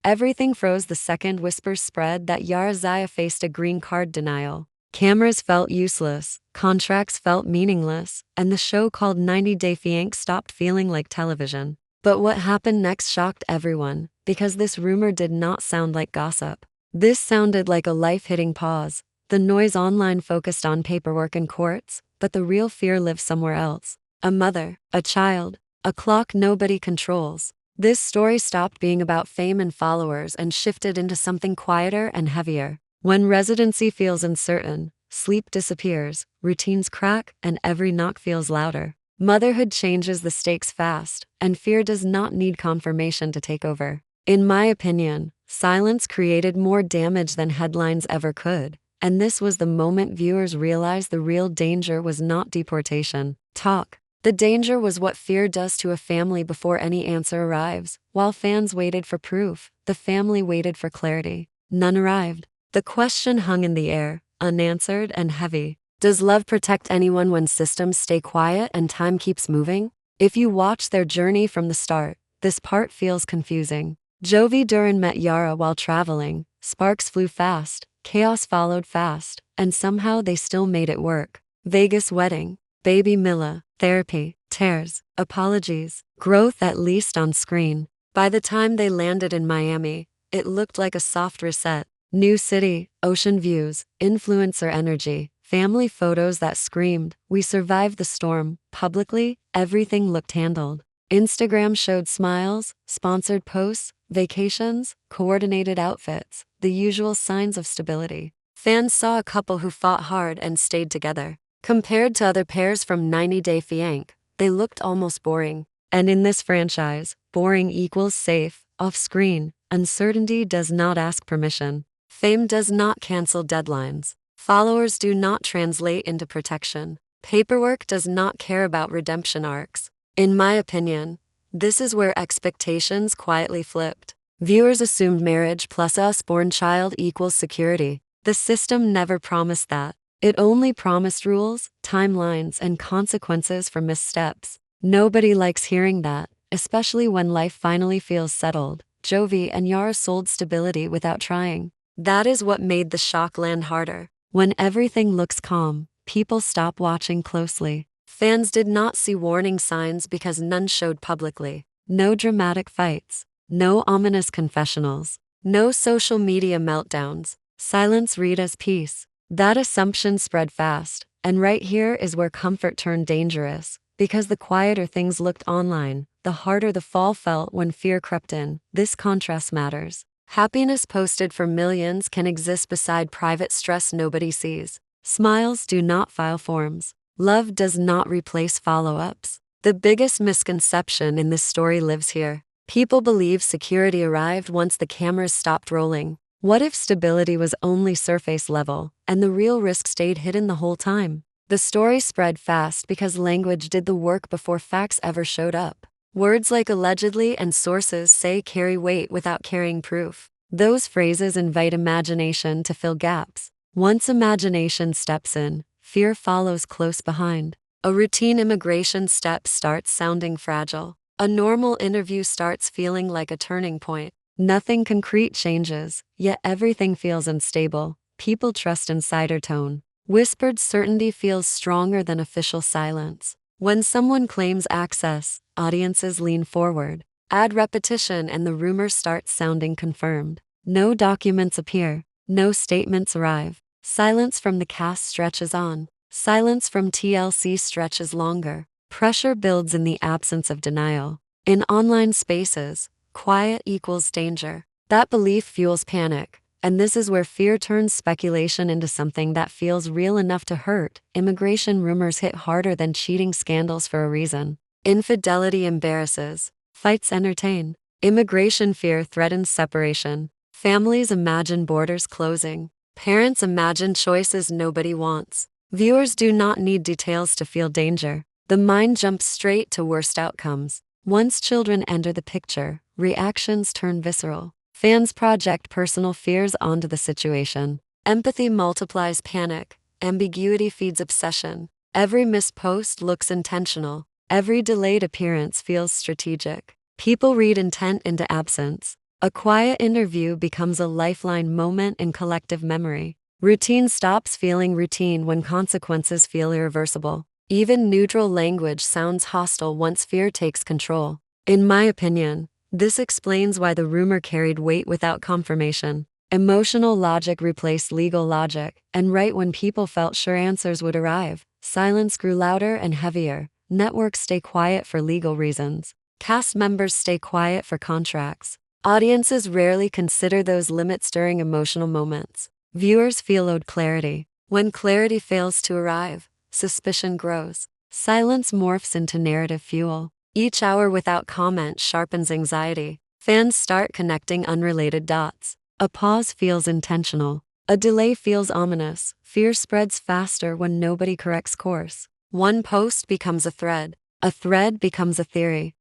Everything froze the second whispers spread that Zaya faced a green card denial. Cameras felt useless, contracts felt meaningless, and the show called 90 Day Fiance stopped feeling like television. But what happened next shocked everyone, because this rumor did not sound like gossip. This sounded like a life-hitting pause. The noise online focused on paperwork and courts, but the real fear lives somewhere else. A mother, a child, a clock nobody controls. This story stopped being about fame and followers and shifted into something quieter and heavier. When residency feels uncertain, sleep disappears, routines crack, and every knock feels louder. Motherhood changes the stakes fast, and fear does not need confirmation to take over. In my opinion, silence created more damage than headlines ever could, and this was the moment viewers realized the real danger was not deportation. Talk. The danger was what fear does to a family before any answer arrives. While fans waited for proof, the family waited for clarity. None arrived. The question hung in the air, unanswered and heavy. Does love protect anyone when systems stay quiet and time keeps moving? If you watch their journey from the start, this part feels confusing. Duren met Yara while traveling. Sparks flew fast, chaos followed fast, and somehow they still made it work. Vegas wedding, baby Mila, therapy, tears, apologies, growth at least on screen. By the time they landed in Miami, it looked like a soft reset. New city, ocean views, influencer energy, family photos that screamed, "We survived the storm." Publicly, everything looked handled. Instagram showed smiles, sponsored posts, vacations, coordinated outfits, the usual signs of stability. Fans saw a couple who fought hard and stayed together. Compared to other pairs from 90 Day Fiance, they looked almost boring. And in this franchise, boring equals safe, off-screen. Uncertainty does not ask permission. Fame does not cancel deadlines. Followers do not translate into protection. Paperwork does not care about redemption arcs. In my opinion, this is where expectations quietly flipped. Viewers assumed marriage plus a us-born child equals security. The system never promised that. It only promised rules, timelines, and consequences for missteps. Nobody likes hearing that, especially when life finally feels settled. Jovi and Yara sold stability without trying. That is what made the shock land harder. When everything looks calm, people stop watching closely. Fans did not see warning signs because none showed publicly. No dramatic fights, no ominous confessionals, no social media meltdowns. Silence read as peace. That assumption spread fast, and right here is where comfort turned dangerous. Because the quieter things looked online, the harder the fall felt when fear crept in. This contrast matters. Happiness posted for millions can exist beside private stress nobody sees. Smiles do not file forms. Love does not replace follow-ups. The biggest misconception in this story lives here. People believe security arrived once the cameras stopped rolling. What if stability was only surface level, and the real risk stayed hidden the whole time? The story spread fast because language did the work before facts ever showed up. Words like allegedly and sources say carry weight without carrying proof. Those phrases invite imagination to fill gaps. Once imagination steps in, fear follows close behind. A routine immigration step starts sounding fragile. A normal interview starts feeling like a turning point. Nothing concrete changes, yet everything feels unstable. People trust insider tone. Whispered certainty feels stronger than official silence. When someone claims access, audiences lean forward. Add repetition and the rumor starts sounding confirmed. No documents appear. No statements arrive. Silence from the cast stretches on. Silence from TLC stretches longer. Pressure builds in the absence of denial. In online spaces, quiet equals danger. That belief fuels panic. And this is where fear turns speculation into something that feels real enough to hurt. Immigration rumors hit harder than cheating scandals for a reason. Infidelity embarrasses. Fights entertain. Immigration fear threatens separation. Families imagine borders closing. Parents imagine choices nobody wants. Viewers do not need details to feel danger. The mind jumps straight to worst outcomes. Once children enter the picture, reactions turn visceral. Fans project personal fears onto the situation. Empathy multiplies panic. Ambiguity feeds obsession. Every missed post looks intentional. Every delayed appearance feels strategic. People read intent into absence. A quiet interview becomes a lifeline moment in collective memory. Routine stops feeling routine when consequences feel irreversible. Even neutral language sounds hostile once fear takes control. In my opinion, this explains why the rumor carried weight without confirmation. Emotional logic replaced legal logic, and right when people felt sure answers would arrive, silence grew louder and heavier. Networks stay quiet for legal reasons. Cast members stay quiet for contracts. Audiences rarely consider those limits during emotional moments. Viewers feel owed clarity. When clarity fails to arrive, suspicion grows. Silence morphs into narrative fuel. Each hour without comment sharpens anxiety. Fans start connecting unrelated dots. A pause feels intentional. A delay feels ominous. Fear spreads faster when nobody corrects course. One post becomes a thread. A thread becomes a theory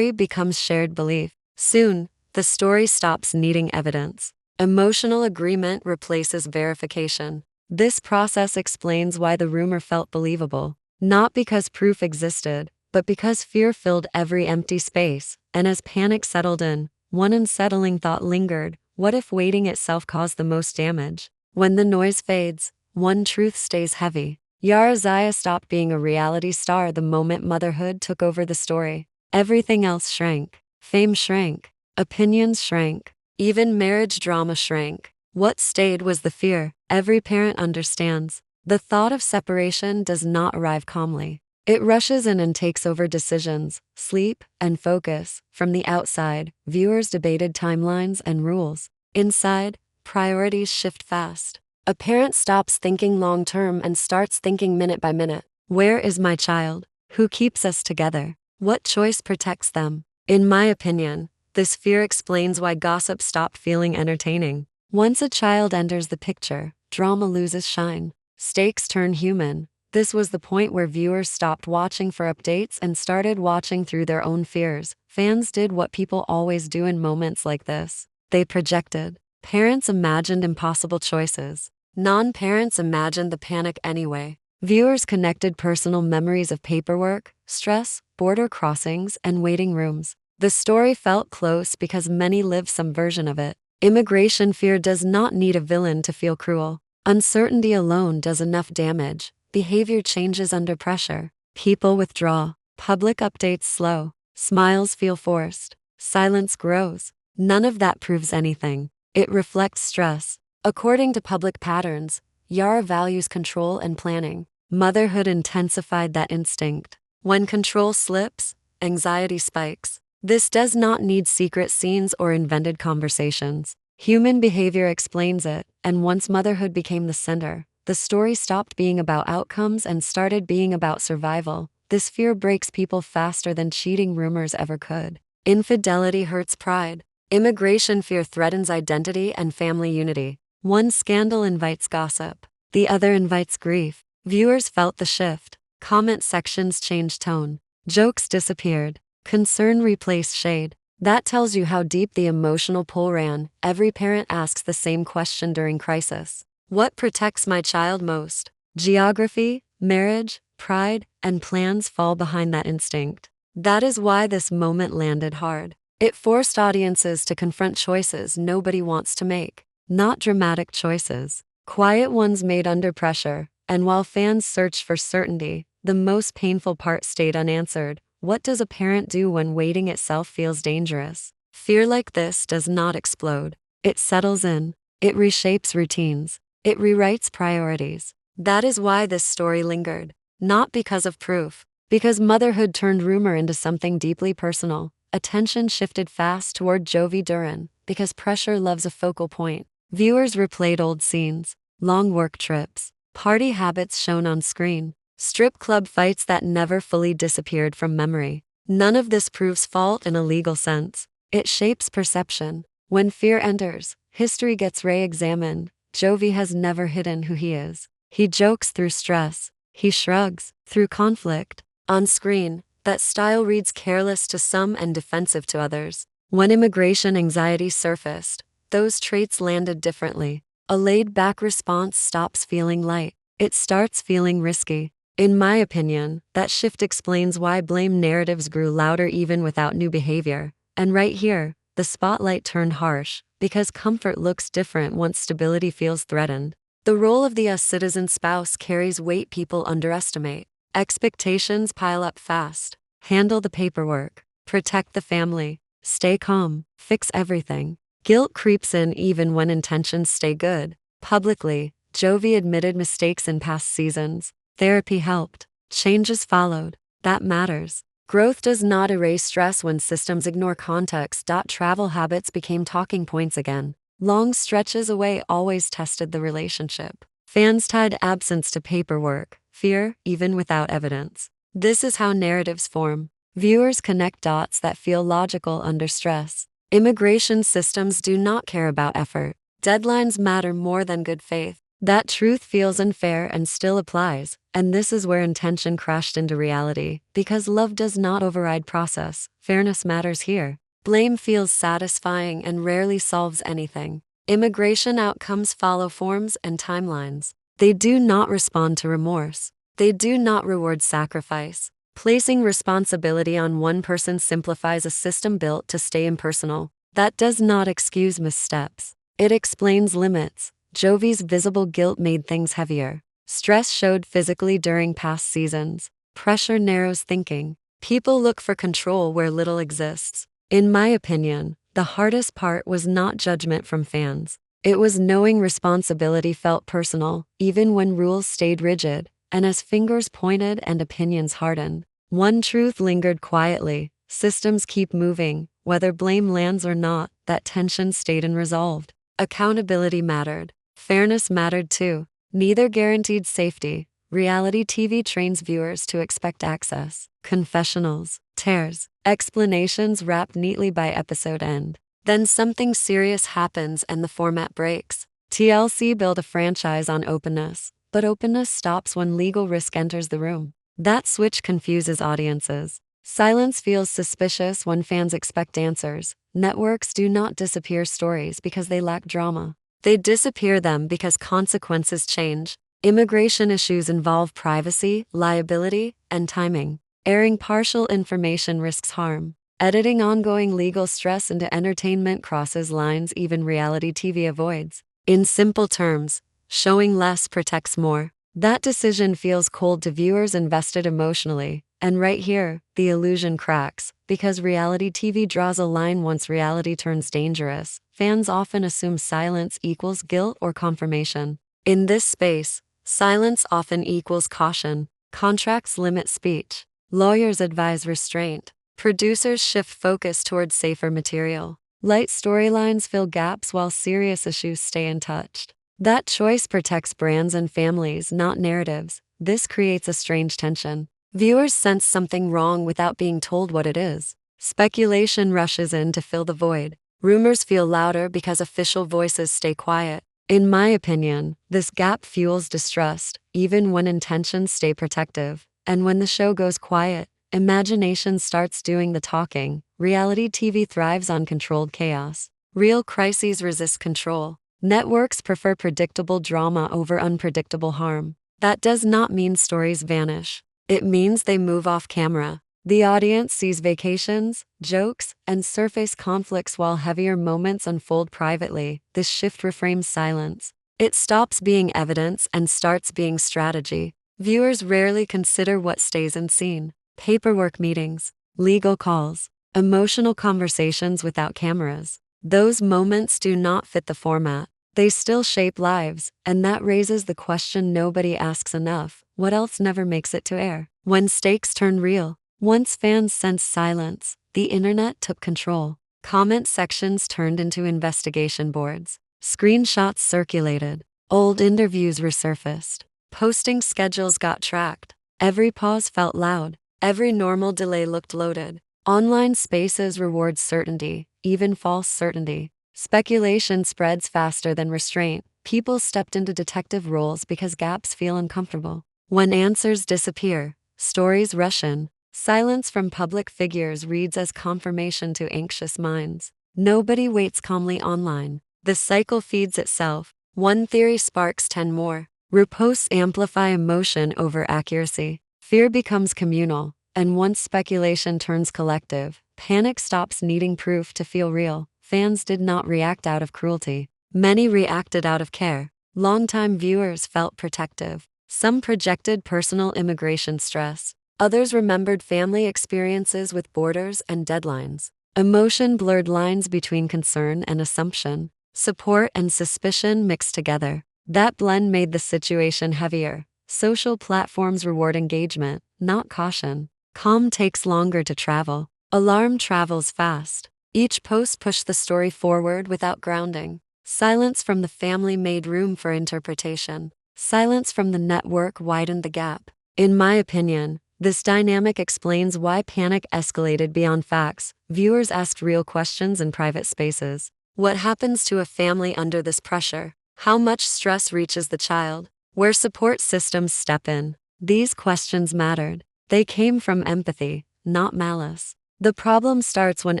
becomes shared belief. Soon, the story stops needing evidence. Emotional agreement replaces verification. This process explains why the rumor felt believable, not because proof existed, but because fear filled every empty space, and as panic settled in, one unsettling thought lingered: what if waiting itself caused the most damage? When the noise fades, one truth stays heavy. Zaya stopped being a reality star the moment motherhood took over the story. Everything else shrank. Fame shrank. Opinions shrank. Even marriage drama shrank. What stayed was the fear. Every parent understands. The thought of separation does not arrive calmly. It rushes in and takes over decisions, sleep, and focus. From the outside, viewers debated timelines and rules. Inside, priorities shift fast. A parent stops thinking long term and starts thinking minute by minute. Where is my child? Who keeps us together? What choice protects them? In my opinion, this fear explains why gossip stopped feeling entertaining. Once a child enters the picture, drama loses shine. Stakes turn human. This was the point where viewers stopped watching for updates and started watching through their own fears. Fans did what people always do in moments like this. They projected. Parents imagined impossible choices. Non-parents imagined the panic anyway. Viewers connected personal memories of paperwork, stress, border crossings, and waiting rooms. The story felt close because many lived some version of it. Immigration fear does not need a villain to feel cruel. Uncertainty alone does enough damage. Behavior changes under pressure. People withdraw. Public updates slow. Smiles feel forced. Silence grows. None of that proves anything. It reflects stress. According to public patterns, Yara values control and planning. Motherhood intensified that instinct. When control slips, anxiety spikes. This does not need secret scenes or invented conversations. Human behavior explains it, and once motherhood became the center, the story stopped being about outcomes and started being about survival. This fear breaks people faster than cheating rumors ever could. Infidelity hurts pride. Immigration fear threatens identity and family unity. One scandal invites gossip. The other invites grief. Viewers felt the shift. Comment sections changed tone. Jokes disappeared. Concern replaced shade. That tells you how deep the emotional pull ran. Every parent asks the same question during crisis. What protects my child most? Geography, marriage, pride, and plans fall behind that instinct. That is why this moment landed hard. It forced audiences to confront choices nobody wants to make. Not dramatic choices. Quiet ones made under pressure. And while fans searched for certainty, the most painful part stayed unanswered. What does a parent do when waiting itself feels dangerous? Fear like this does not explode. It settles in. It reshapes routines. It rewrites priorities. That is why this story lingered. Not because of proof. Because motherhood turned rumor into something deeply personal. Attention shifted fast toward Jovi Duren. Because pressure loves a focal point. Viewers replayed old scenes. Long work trips. Party habits shown on screen. Strip club fights that never fully disappeared from memory. None of this proves fault in a legal sense. It shapes perception. When fear enters, history gets re-examined. Jovi has never hidden who he is. He jokes through stress. He shrugs through conflict. On screen, that style reads careless to some and defensive to others. When immigration anxiety surfaced, those traits landed differently. A laid-back response stops feeling light. It starts feeling risky. In my opinion, that shift explains why blame narratives grew louder even without new behavior. And right here, the spotlight turned harsh, because comfort looks different once stability feels threatened. The role of the citizen spouse carries weight people underestimate. Expectations pile up fast. Handle the paperwork. Protect the family. Stay calm. Fix everything. Guilt creeps in even when intentions stay good. Publicly, Jovi admitted mistakes in past seasons. Therapy helped. Changes followed. That matters. Growth does not erase stress when systems ignore context. Travel habits became talking points again. Long stretches away always tested the relationship. Fans tied absence to paperwork, fear, even without evidence. This is how narratives form. Viewers connect dots that feel logical under stress. Immigration systems do not care about effort. Deadlines matter more than good faith. That truth feels unfair and still applies, and this is where intention crashed into reality. Because love does not override process, fairness matters here. Blame feels satisfying and rarely solves anything. Immigration outcomes follow forms and timelines. They do not respond to remorse. They do not reward sacrifice. Placing responsibility on one person simplifies a system built to stay impersonal. That does not excuse missteps. It explains limits. Jovi's visible guilt made things heavier. Stress showed physically during past seasons. Pressure narrows thinking. People look for control where little exists. In my opinion, the hardest part was not judgment from fans. It was knowing responsibility felt personal, even when rules stayed rigid, and as fingers pointed and opinions hardened. One truth lingered quietly: systems keep moving, whether blame lands or not. That tension stayed unresolved. Accountability mattered. Fairness mattered too. Neither guaranteed safety. Reality TV trains viewers to expect access. Confessionals, tears, explanations wrapped neatly by episode end. Then something serious happens and the format breaks. TLC built a franchise on openness, but openness stops when legal risk enters the room. That switch confuses audiences. Silence feels suspicious when fans expect answers. Networks do not disappear stories because they lack drama. They disappear them because consequences change. Immigration issues involve privacy, liability, and timing. Airing partial information risks harm. Editing ongoing legal stress into entertainment crosses lines even reality TV avoids. In simple terms, showing less protects more. That decision feels cold to viewers invested emotionally. And right here, the illusion cracks. Because reality TV draws a line once reality turns dangerous, fans often assume silence equals guilt or confirmation. In this space, silence often equals caution. Contracts limit speech. Lawyers advise restraint. Producers shift focus towards safer material. Light storylines fill gaps while serious issues stay untouched. That choice protects brands and families, not narratives. This creates a strange tension. Viewers sense something wrong without being told what it is. Speculation rushes in to fill the void. Rumors feel louder because official voices stay quiet. In my opinion, this gap fuels distrust, even when intentions stay protective. And when the show goes quiet, imagination starts doing the talking. Reality TV thrives on controlled chaos. Real crises resist control. Networks prefer predictable drama over unpredictable harm. That does not mean stories vanish. It means they move off camera. The audience sees vacations, jokes, and surface conflicts while heavier moments unfold privately. This shift reframes silence. It stops being evidence and starts being strategy. Viewers rarely consider what stays unseen. Paperwork meetings, legal calls, emotional conversations without cameras. Those moments do not fit the format. They still shape lives, and that raises the question nobody asks enough: what else never makes it to air? When stakes turn real. Once fans sensed silence, the internet took control. Comment sections turned into investigation boards. Screenshots circulated. Old interviews resurfaced. Posting schedules got tracked. Every pause felt loud. Every normal delay looked loaded. Online spaces reward certainty, even false certainty. Speculation spreads faster than restraint. People stepped into detective roles because gaps feel uncomfortable. When answers disappear, stories rush in. Silence from public figures reads as confirmation to anxious minds. Nobody waits calmly online. The cycle feeds itself. One theory sparks 10 more. Reposts amplify emotion over accuracy. Fear becomes communal, and once speculation turns collective, Panic stops needing proof to feel real. Fans did not react out of cruelty. Many reacted out of care. Longtime viewers felt protective. Some projected personal immigration stress. Others remembered family experiences with borders and deadlines. Emotion blurred lines between concern and assumption. Support and suspicion mixed together. That blend made the situation heavier. Social platforms reward engagement, not caution. Calm takes longer to travel. Alarm travels fast. Each post pushed the story forward without grounding. Silence from the family made room for interpretation. Silence from the network widened the gap. In my opinion, this dynamic explains why panic escalated beyond facts. Viewers asked real questions in private spaces. What happens to a family under this pressure? How much stress reaches the child? Where support systems step in? These questions mattered. They came from empathy, not malice. The problem starts when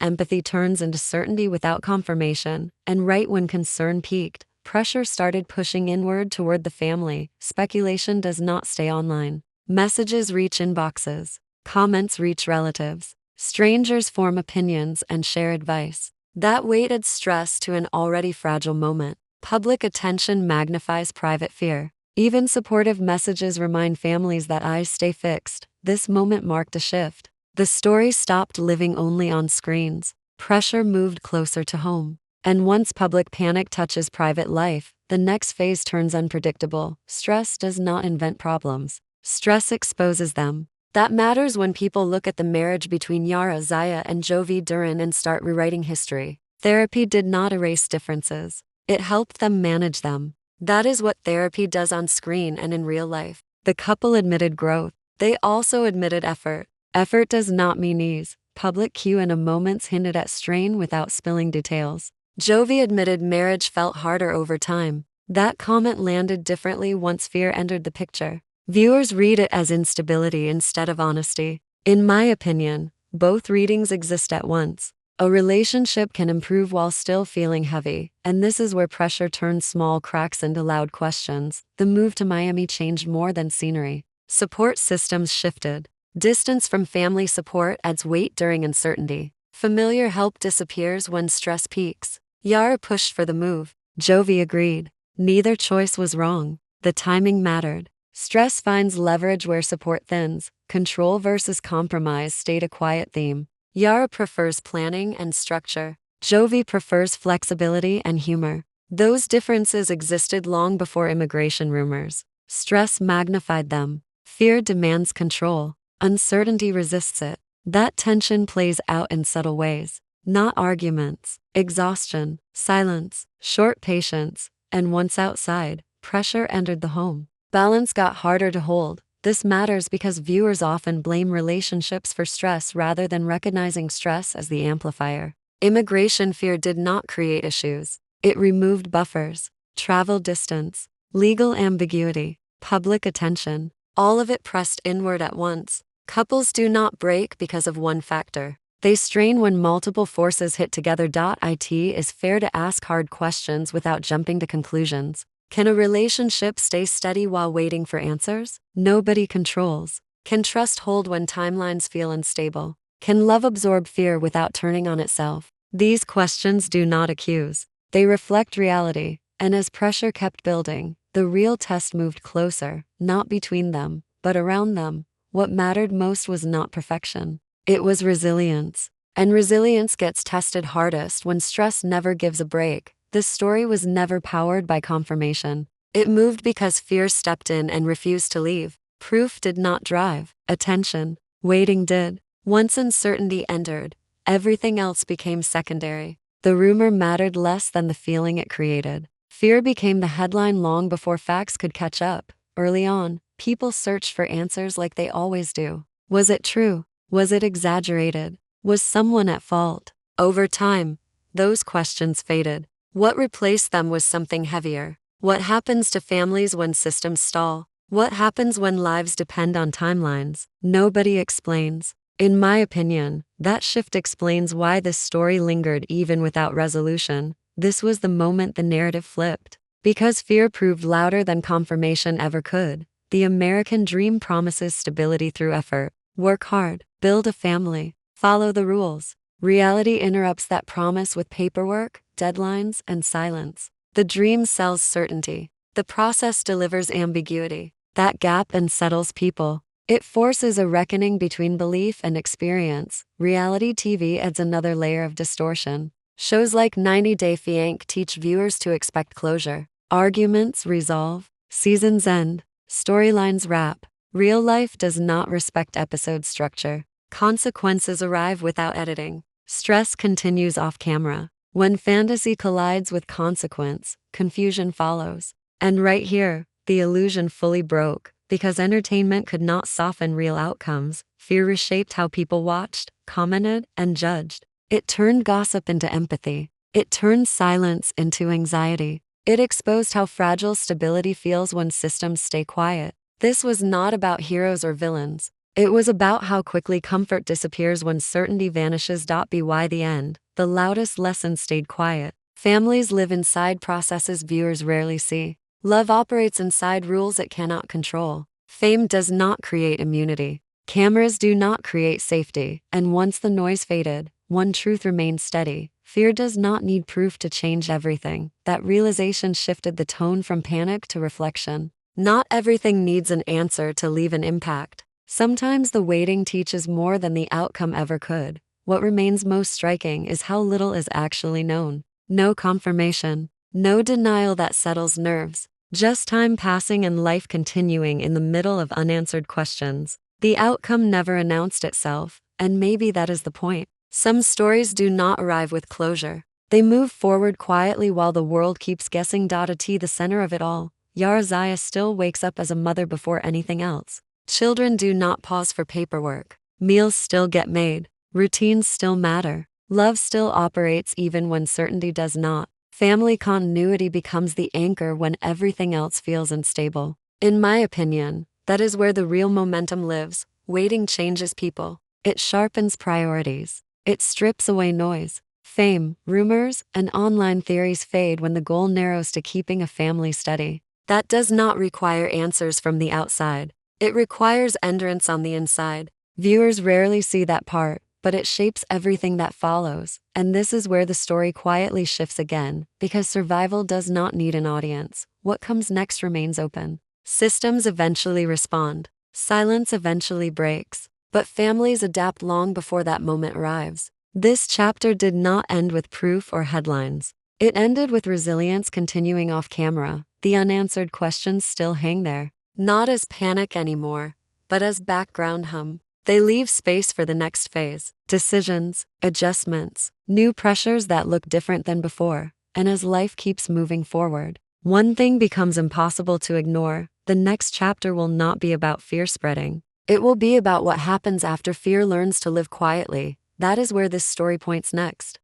empathy turns into certainty without confirmation, and right when concern peaked, pressure started pushing inward toward the family. Speculation does not stay online. Messages reach inboxes. Comments reach relatives. Strangers form opinions and share advice. That weighted stress to an already fragile moment. Public attention magnifies private fear. Even supportive messages remind families that eyes stay fixed. This moment marked a shift. The story stopped living only on screens. Pressure moved closer to home. And once public panic touches private life, the next phase turns unpredictable. Stress does not invent problems. Stress exposes them. That matters when people look at the marriage between Yara, Zaya, and Jovi Duren and start rewriting history. Therapy did not erase differences. It helped them manage them. That is what therapy does on screen and in real life. The couple admitted growth. They also admitted effort. Effort does not mean ease. Public Q&A moments hinted at strain without spilling details. Jovi admitted marriage felt harder over time. That comment landed differently once fear entered the picture. Viewers read it as instability instead of honesty. In my opinion, both readings exist at once. A relationship can improve while still feeling heavy, and this is where pressure turns small cracks into loud questions. The move to Miami changed more than scenery. Support systems shifted. Distance from family support adds weight during uncertainty. Familiar help disappears when stress peaks. Yara pushed for the move. Jovi agreed. Neither choice was wrong. The timing mattered. Stress finds leverage where support thins. Control versus compromise stayed a quiet theme. Yara prefers planning and structure. Jovi prefers flexibility and humor. Those differences existed long before immigration rumors. Stress magnified them. Fear demands control. Uncertainty resists it. That tension plays out in subtle ways. Not arguments, exhaustion, silence, short patience, and once outside, pressure entered the home. Balance got harder to hold. This matters because viewers often blame relationships for stress rather than recognizing stress as the amplifier. Immigration fear did not create issues. It removed buffers, travel distance, legal ambiguity, public attention. All of it pressed inward at once. Couples do not break because of one factor. They strain when multiple forces hit together. It is fair to ask hard questions without jumping to conclusions. Can a relationship stay steady while waiting for answers? Nobody controls. Can trust hold when timelines feel unstable? Can love absorb fear without turning on itself? These questions do not accuse. They reflect reality, and as pressure kept building, the real test moved closer, not between them, but around them. What mattered most was not perfection. It was resilience. And resilience gets tested hardest when stress never gives a break. This story was never powered by confirmation. It moved because fear stepped in and refused to leave. Proof did not drive. Attention. Waiting did. Once uncertainty entered, everything else became secondary. The rumor mattered less than the feeling it created. Fear became the headline long before facts could catch up. Early on, people searched for answers like they always do. Was it true? Was it exaggerated? Was someone at fault? Over time, those questions faded. What replaced them was something heavier. What happens to families when systems stall? What happens when lives depend on timelines? Nobody explains. In my opinion, that shift explains why this story lingered even without resolution. This was the moment the narrative flipped. Because fear proved louder than confirmation ever could. The American dream promises stability through effort. Work hard, build a family, follow the rules. Reality interrupts that promise with paperwork, deadlines, and silence. The dream sells certainty. The process delivers ambiguity. That gap unsettles people. It forces a reckoning between belief and experience. Reality TV adds another layer of distortion. Shows like 90 Day Fiance teach viewers to expect closure. Arguments resolve. Seasons end. Storylines wrap. Real life does not respect episode structure. Consequences arrive without editing. Stress continues off camera. When fantasy collides with consequence, confusion follows. And right here, the illusion fully broke. Because entertainment could not soften real outcomes, fear reshaped how people watched, commented, and judged. It turned gossip into empathy. It turned silence into anxiety. It exposed how fragile stability feels when systems stay quiet. This was not about heroes or villains. It was about how quickly comfort disappears when certainty vanishes. By the end, the loudest lesson stayed quiet. Families live inside processes viewers rarely see. Love operates inside rules it cannot control. Fame does not create immunity. Cameras do not create safety. And once the noise faded, one truth remained steady. Fear does not need proof to change everything. That realization shifted the tone from panic to reflection. Not everything needs an answer to leave an impact. Sometimes the waiting teaches more than the outcome ever could. What remains most striking is how little is actually known. No confirmation. No denial that settles nerves. Just time passing and life continuing in the middle of unanswered questions. The outcome never announced itself, and maybe that is the point. Some stories do not arrive with closure. They move forward quietly while the world keeps guessing. At the center of it all, Zaya still wakes up as a mother before anything else. Children do not pause for paperwork. Meals still get made. Routines still matter. Love still operates even when certainty does not. Family continuity becomes the anchor when everything else feels unstable. In my opinion, that is where the real momentum lives. Waiting changes people. It sharpens priorities. It strips away noise. Fame, rumors, and online theories fade when the goal narrows to keeping a family steady. That does not require answers from the outside. It requires endurance on the inside. Viewers rarely see that part, but it shapes everything that follows. And this is where the story quietly shifts again, because survival does not need an audience. What comes next remains open. Systems eventually respond. Silence eventually breaks. But families adapt long before that moment arrives. This chapter did not end with proof or headlines. It ended with resilience continuing off camera. The unanswered questions still hang there. Not as panic anymore, but as background hum. They leave space for the next phase. Decisions, adjustments, new pressures that look different than before. And as life keeps moving forward, one thing becomes impossible to ignore. The next chapter will not be about fear spreading. It will be about what happens after fear learns to live quietly. That is where this story points next.